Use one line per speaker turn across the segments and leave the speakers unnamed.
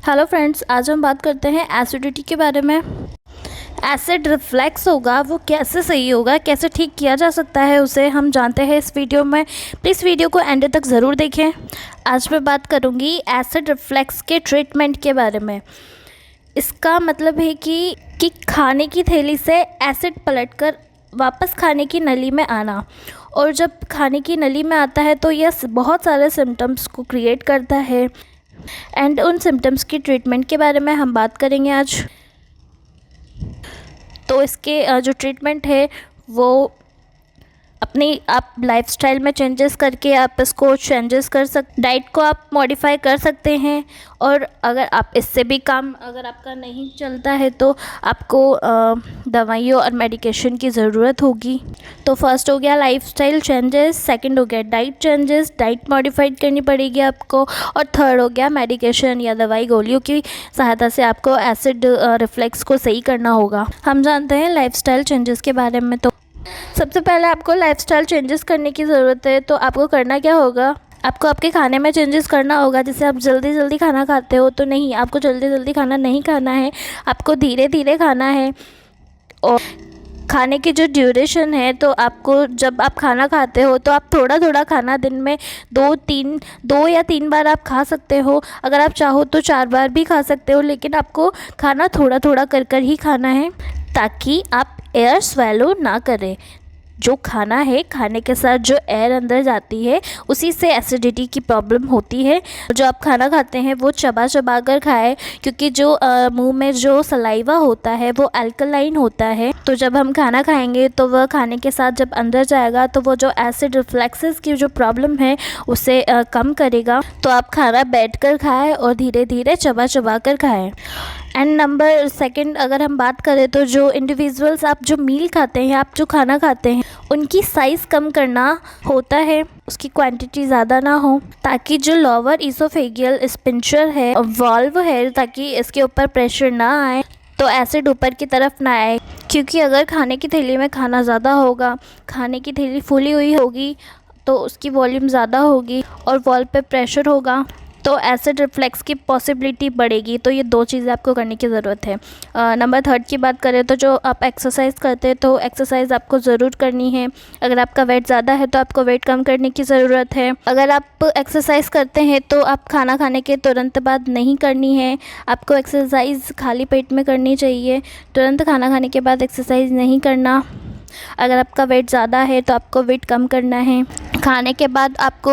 Hello friends, आज हम बात करते हैं एसिडिटी के बारे में। एसिड रिफ्लेक्स होगा वो कैसे सही होगा, कैसे ठीक किया जा सकता है उसे हम जानते हैं इस वीडियो में। प्लीज़ वीडियो को एंड तक ज़रूर देखें। आज मैं बात करूंगी एसिड रिफ्लेक्स के ट्रीटमेंट के बारे में। इसका मतलब है कि खाने की थैली से एसिड पलटकर वापस खाने की नली में आना, और जब खाने की नली में आता है तो यह बहुत सारे सिम्टम्स को क्रिएट करता है। एंड उन सिम्टम्स की ट्रीटमेंट के बारे में हम बात करेंगे आज। तो इसके जो ट्रीटमेंट है वो अपनी आप लाइफस्टाइल में चेंजेस करके आप इसको चेंजेस डाइट को आप मॉडिफाई कर सकते हैं। और अगर आप इससे भी काम अगर आपका नहीं चलता है तो आपको दवाइयों और मेडिकेशन की ज़रूरत होगी। तो फर्स्ट हो गया लाइफस्टाइल चेंजेस, सेकंड हो गया डाइट चेंजेस, डाइट मॉडिफाइड करनी पड़ेगी आपको, और थर्ड हो गया मेडिकेशन या दवाई गोलियों की सहायता से आपको एसिड रिफ्लेक्स को सही करना होगा। हम जानते हैं लाइफस्टाइल चेंजेस के बारे में। तो सबसे पहले आपको लाइफस्टाइल चेंजेस करने की ज़रूरत है। तो आपको करना क्या होगा, आपको आपके खाने में चेंजेस करना होगा। जैसे आप जल्दी जल्दी खाना खाते हो, तो नहीं, आपको जल्दी जल्दी खाना नहीं खाना है, आपको धीरे धीरे खाना है। और खाने की जो ड्यूरेशन है, तो आपको जब आप खाना खाते हो तो आप थोड़ा थोड़ा खाना दिन में दो या तीन बार आप खा सकते हो। अगर आप चाहो तो 4 बार भी खा सकते हो, लेकिन आपको खाना थोड़ा थोड़ा कर कर ही खाना है, ताकि आप एयर स्वेलो ना करें। जो खाना है, खाने के साथ जो एयर अंदर जाती है, उसी से एसिडिटी की प्रॉब्लम होती है। जो आप खाना खाते हैं वो चबा चबा कर खाएं, क्योंकि जो मुंह में जो सलाइवा होता है वो अल्कलाइन होता है। तो जब हम खाना खाएंगे तो वह खाने के साथ जब अंदर जाएगा तो वो जो एसिड रिफ्लेक्सेस की जो प्रॉब्लम है उसे कम करेगा। तो आप खाना बैठकर खाएं और धीरे धीरे चबा चबा कर खाएं। एंड नंबर सेकंड, अगर हम बात करें तो जो इंडिविजुअल्स आप जो मील खाते हैं, आप जो खाना खाते हैं, उनकी साइज़ कम करना होता है, उसकी क्वांटिटी ज़्यादा ना हो, ताकि जो लोअर इसोफेगियल स्पिंचर है, वाल्व है, ताकि इसके ऊपर प्रेशर ना आए, तो एसिड ऊपर की तरफ ना आए। क्योंकि अगर खाने की थैली में खाना ज़्यादा होगा, खाने की थैली फूली हुई होगी, तो उसकी वॉल्यूम ज़्यादा होगी और वॉल पे प्रेशर होगा, तो एसिड रिफ्लेक्स की पॉसिबिलिटी बढ़ेगी। तो ये 2 चीज़ें आपको करने की ज़रूरत है। नंबर थर्ड की बात करें तो जो आप एक्सरसाइज करते हैं, तो एक्सरसाइज आपको ज़रूर करनी है। अगर आपका वेट ज़्यादा है तो आपको वेट कम करने की ज़रूरत है। अगर आप एक्सरसाइज करते हैं तो आप खाना खाने के तुरंत बाद नहीं करनी है, आपको एक्सरसाइज खाली पेट में करनी चाहिए। तुरंत खाना खाने के बाद एक्सरसाइज नहीं करना। अगर आपका वेट ज़्यादा है तो आपको वेट कम करना है। खाने के बाद आपको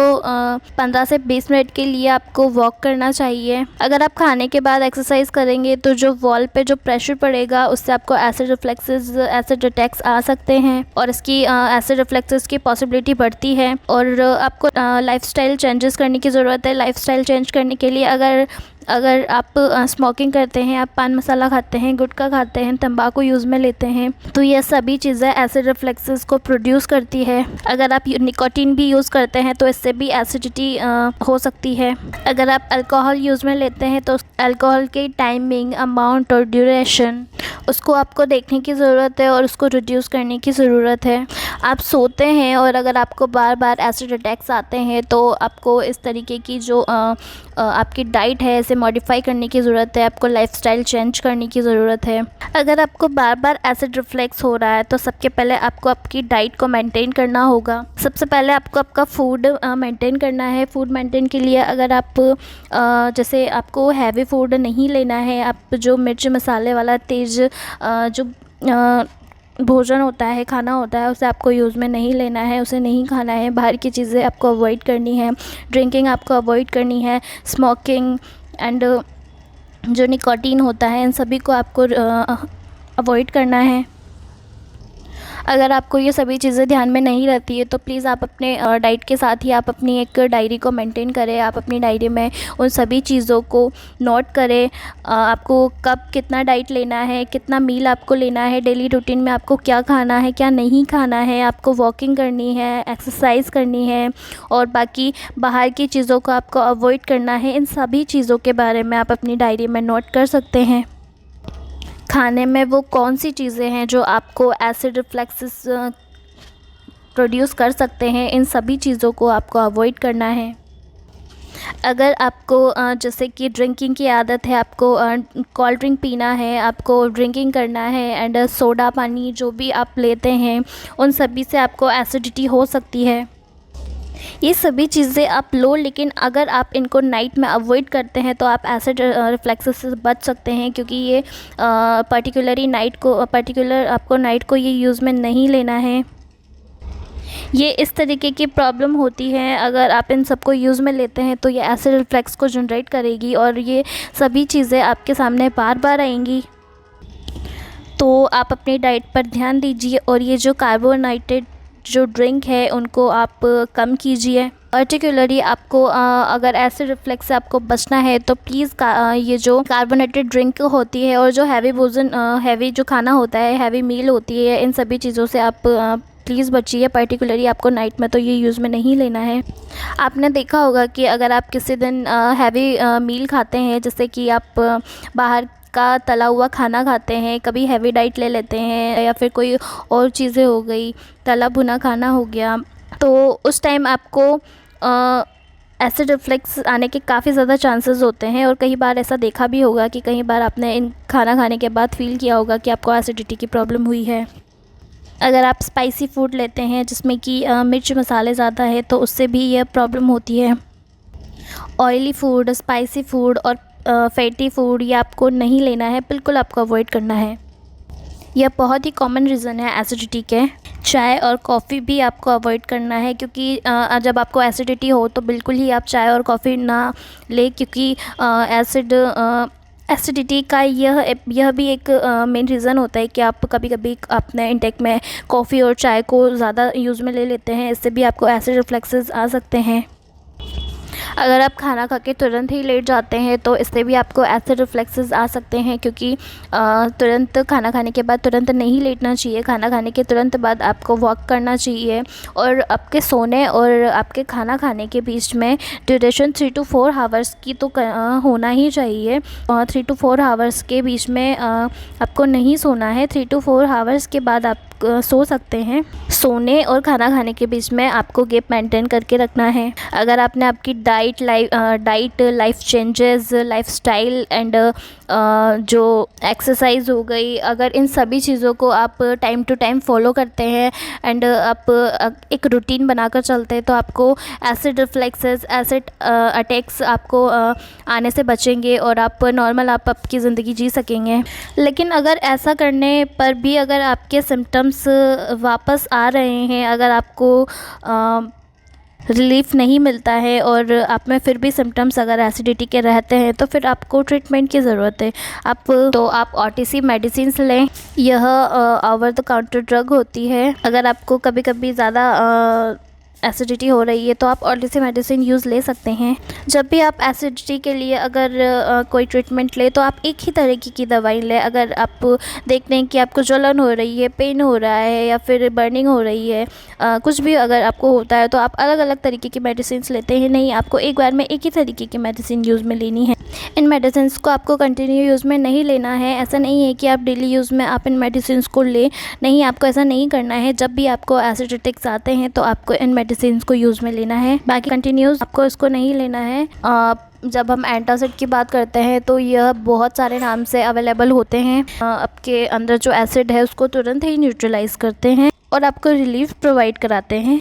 15 से 20 मिनट के लिए आपको वॉक करना चाहिए। अगर आप खाने के बाद एक्सरसाइज करेंगे तो जो वॉल पे जो प्रेशर पड़ेगा, उससे आपको एसिड रिफ्लेक्सेस, एसिड अटैक्स आ सकते हैं, और इसकी एसिड रिफ्लेक्सेस की पॉसिबिलिटी बढ़ती है। और आपको लाइफस्टाइल चेंजेस करने की ज़रूरत है। लाइफस्टाइल चेंज करने के लिए अगर आप स्मोकिंग करते हैं, आप पान मसाला खाते हैं, गुटखा खाते हैं, तंबाकू यूज़ में लेते हैं, तो ये सभी चीज़ें एसिड रिफ्लेक्सेस को प्रोड्यूस करती है। अगर आप निकोटीन भी यूज़ करते हैं तो इससे भी एसिडिटी हो सकती है। अगर आप अल्कोहल यूज़ में लेते हैं तो अल्कोहल की टाइमिंग, अमाउंट और ड्यूरेशन, उसको आपको देखने की ज़रूरत है और उसको रिड्यूस करने की ज़रूरत है। आप सोते हैं और अगर आपको बार बार एसिड अटैक्स आते हैं तो आपको इस तरीके की जो आपकी डाइट है, इसे मॉडिफाई करने की ज़रूरत है। आपको लाइफस्टाइल चेंज करने की ज़रूरत है। अगर आपको बार बार एसिड रिफ्लेक्स हो रहा है तो सबसे पहले आपको आपकी डाइट को मेंटेन करना होगा। सबसे पहले आपको आपका फूड मेंटेन करना है। फूड मेंटेन के लिए अगर आप जैसे आपको हैवी फूड नहीं लेना है, आप जो मिर्च मसाले वाला तेज़ जो भोजन होता है, खाना होता है, उसे आपको यूज़ में नहीं लेना है, उसे नहीं खाना है। बाहर की चीज़ें आपको अवॉइड करनी है। ड्रिंकिंग आपको अवॉइड करनी है। स्मोकिंग एंड जो निकोटीन होता है, इन सभी को आपको अवॉइड करना है। अगर आपको ये सभी चीज़ें ध्यान में नहीं रहती है तो प्लीज़ आप अपने डाइट के साथ ही आप अपनी एक डायरी को मेंटेन करें। आप अपनी डायरी में उन सभी चीज़ों को नोट करें। आपको कब कितना डाइट लेना है, कितना मील आपको लेना है, डेली रूटीन में आपको क्या खाना है, क्या नहीं खाना है, आपको वॉकिंग करनी है, एक्सरसाइज करनी है, और बाकी बाहर की चीज़ों को आपको अवॉइड करना है। इन सभी चीज़ों के बारे में आप अपनी डायरी में नोट कर सकते हैं। खाने में वो कौन सी चीज़ें हैं जो आपको एसिड रिफ्लेक्सेस प्रोड्यूस कर सकते हैं, इन सभी चीज़ों को आपको अवॉइड करना है। अगर आपको जैसे कि ड्रिंकिंग की आदत है, आपको कोल्ड ड्रिंक पीना है, आपको ड्रिंकिंग करना है एंड सोडा पानी जो भी आप लेते हैं उन सभी से आपको एसिडिटी हो सकती है। ये सभी चीज़ें आप लो, लेकिन अगर आप इनको नाइट में अवॉइड करते हैं तो आप एसिड रिफ्लेक्सेस से बच सकते हैं, क्योंकि ये पर्टिकुलर आपको नाइट को ये यूज़ में नहीं लेना है। ये इस तरीके की प्रॉब्लम होती है, अगर आप इन सबको यूज़ में लेते हैं तो ये एसिड रिफ्लेक्स को जनरेट करेगी और ये सभी चीज़ें आपके सामने बार बार आएंगी। तो आप अपनी डाइट पर ध्यान दीजिए और ये जो कार्बोहाइड्रेटेड जो ड्रिंक है उनको आप कम कीजिए। पर्टिकुलरली आपको अगर एसिड रिफ्लेक्स से आपको बचना है तो प्लीज़ ये जो कार्बोनेटेड ड्रिंक होती है और जो हैवी जो खाना होता है, हैवी मील होती है, इन सभी चीज़ों से आप प्लीज़ बचिए। पर्टिकुलरली आपको नाइट में तो ये यूज़ में नहीं लेना है। आपने देखा होगा कि अगर आप किसी दिन हैवी मील खाते हैं, जैसे कि आप बाहर का तला हुआ खाना खाते हैं, कभी हैवी डाइट ले लेते हैं या फिर कोई और चीज़ें हो गई, तला भुना खाना हो गया, तो उस टाइम आपको एसिड रिफ्लेक्स आने के काफ़ी ज़्यादा चांसेस होते हैं। और कई बार ऐसा देखा भी होगा कि कई बार आपने इन खाना खाने के बाद फील किया होगा कि आपको एसिडिटी की प्रॉब्लम हुई है। अगर आप स्पाइसी फूड लेते हैं जिसमें कि मिर्च मसाले ज़्यादा है तो उससे भी यह प्रॉब्लम होती है। ऑयली फूड, स्पाइसी फूड और फैटी फूड ये आपको नहीं लेना है, बिल्कुल आपको अवॉइड करना है। यह बहुत ही कॉमन रीज़न है एसिडिटी के। चाय और कॉफ़ी भी आपको अवॉइड करना है, क्योंकि जब आपको एसिडिटी हो तो बिल्कुल ही आप चाय और कॉफ़ी ना लें, क्योंकि एसिडिटी का यह भी एक मेन रीज़न होता है कि आप कभी कभी अपने इंटेक में कॉफ़ी और चाय को ज़्यादा यूज़ में ले लेते हैं। इससे भी आपको एसिड रिफ्लेक्सेस आ सकते हैं। अगर आप खाना खा के तुरंत ही लेट जाते हैं तो इससे भी आपको एसिड रिफ्लेक्सेस आ सकते हैं, क्योंकि तुरंत खाना खाने के बाद तुरंत नहीं लेटना चाहिए। खाना खाने के तुरंत बाद आपको वॉक करना चाहिए और आपके सोने और आपके खाना खाने के बीच में ड्यूरेशन 3 to 4 आवर्स की तो होना ही चाहिए। 3 to 4 आवर्स के बीच में आपको नहीं सोना है। 3 to 4 आवर्स के बाद आप सो सकते हैं। सोने और खाना खाने के बीच में आपको गैप मेंटेन करके रखना है। अगर आपने आपकी diet, life changes, lifestyle and जो एक्सरसाइज हो गई, अगर इन सभी चीज़ों को आप टाइम टू टाइम फॉलो करते हैं एंड आप एक रूटीन बनाकर चलते हैं तो आपको एसिड रिफ्लेक्सेस, एसिड अटैक्स आपको आने से बचेंगे और आप नॉर्मल आप आपकी ज़िंदगी जी सकेंगे। लेकिन अगर ऐसा करने पर भी अगर आपके सिम्टम्स वापस आ रहे हैं, अगर आपको रिलीफ नहीं मिलता है और आप में फिर भी सिम्टम्स अगर एसिडिटी के रहते हैं तो फिर आपको ट्रीटमेंट की ज़रूरत है। आप OTC मेडिसिन्स लें। यह ओवर द काउंटर ड्रग होती है। अगर आपको कभी कभी ज़्यादा एसिडिटी हो रही है तो आप OTC मेडिसिन यूज़ ले सकते हैं। जब भी आप एसिडिटी के लिए अगर कोई ट्रीटमेंट ले तो आप एक ही तरीके की दवाई लें। अगर आप देखते हैं कि आपको जलन हो रही है, पेन हो रहा है या फिर बर्निंग हो रही है, कुछ भी अगर आपको होता है तो आप अलग अलग तरीके की मेडिसिन लेते हैं। नहीं, आपको एक बार में एक ही तरीके की मेडिसिन यूज़ में लेनी है। इन मेडिसिन को आपको कंटिन्यू यूज़ में नहीं लेना है। ऐसा नहीं है कि आप डेली यूज़ में आप इन मेडिसिन को लें, नहीं, आपको ऐसा नहीं करना है। जब भी आपको एसिड अटैक्स आते हैं तो आपको इन मेडिसिन को यूज़ में लेना है, बाकी कंटिन्यूस आपको इसको नहीं लेना है। जब हम एंटासिड की बात करते हैं तो यह बहुत सारे नाम से अवेलेबल होते हैं। आपके अंदर जो एसिड है उसको तुरंत ही न्यूट्रलाइज करते हैं और आपको रिलीफ प्रोवाइड कराते हैं।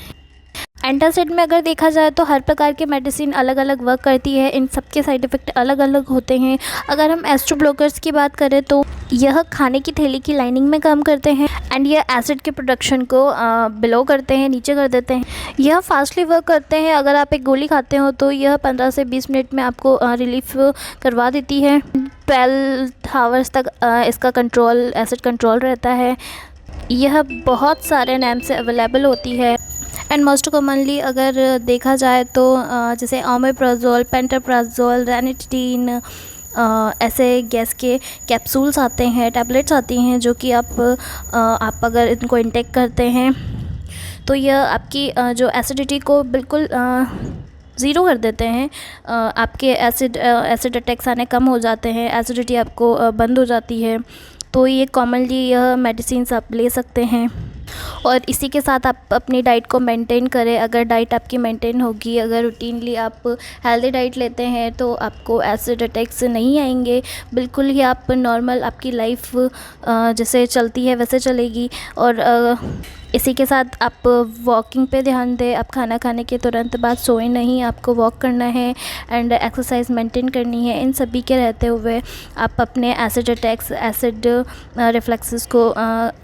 एंटासिड में अगर देखा जाए तो हर प्रकार के मेडिसिन अलग अलग वर्क करती है। इन सबके साइड इफ़ेक्ट अलग अलग होते हैं। अगर हम एस्ट्रो ब्लॉकर्स की बात करें तो यह खाने की थैली की लाइनिंग में काम करते हैं एंड यह एसिड के प्रोडक्शन को बिलो करते हैं, नीचे कर देते हैं। यह फास्टली वर्क करते हैं। अगर आप एक गोली खाते हो तो यह 15 से 20 मिनट में आपको रिलीफ करवा देती है। 12 आवर्स तक इसका एसिड कंट्रोल रहता है। यह बहुत सारे नाम से अवेलेबल होती है एंड मोस्ट कॉमनली अगर देखा जाए तो जैसे ओमेप्राजोल, पेंटाप्राजोल, रैनिटीन, ऐसे गैस के कैप्सूल्स आते हैं, टैबलेट्स आती हैं जो कि आप अगर इनको इंटेक करते हैं तो यह आपकी जो एसिडिटी को बिल्कुल ज़ीरो कर देते हैं। आपके एसिड अटैक्स आने कम हो जाते हैं, एसिडिटी आपको बंद हो जाती है। तो ये कॉमनली यह मेडिसिन्स आप ले सकते हैं। और इसी के साथ आप अपनी डाइट को मेंटेन करें। अगर डाइट आपकी मेंटेन होगी, अगर रूटीनली आप हेल्दी डाइट लेते हैं तो आपको एसिड अटैक्स नहीं आएंगे। बिल्कुल ही आप नॉर्मल आपकी लाइफ जैसे चलती है वैसे चलेगी। और इसी के साथ आप वॉकिंग पे ध्यान दें। आप खाना खाने के तुरंत बाद सोएं नहीं, आपको वॉक करना है एंड एक्सरसाइज मेंटेन करनी है। इन सभी के रहते हुए आप अपने एसिड अटैक्स, एसिड रिफ्लेक्सेस को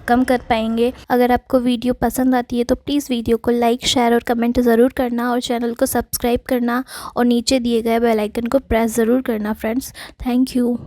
कम कर पाएंगे। अगर आपको वीडियो पसंद आती है तो प्लीज़ वीडियो को लाइक, शेयर और कमेंट ज़रूर करना और चैनल को सब्सक्राइब करना और नीचे दिए गए बेल आइकन को प्रेस ज़रूर करना फ्रेंड्स। Thank you.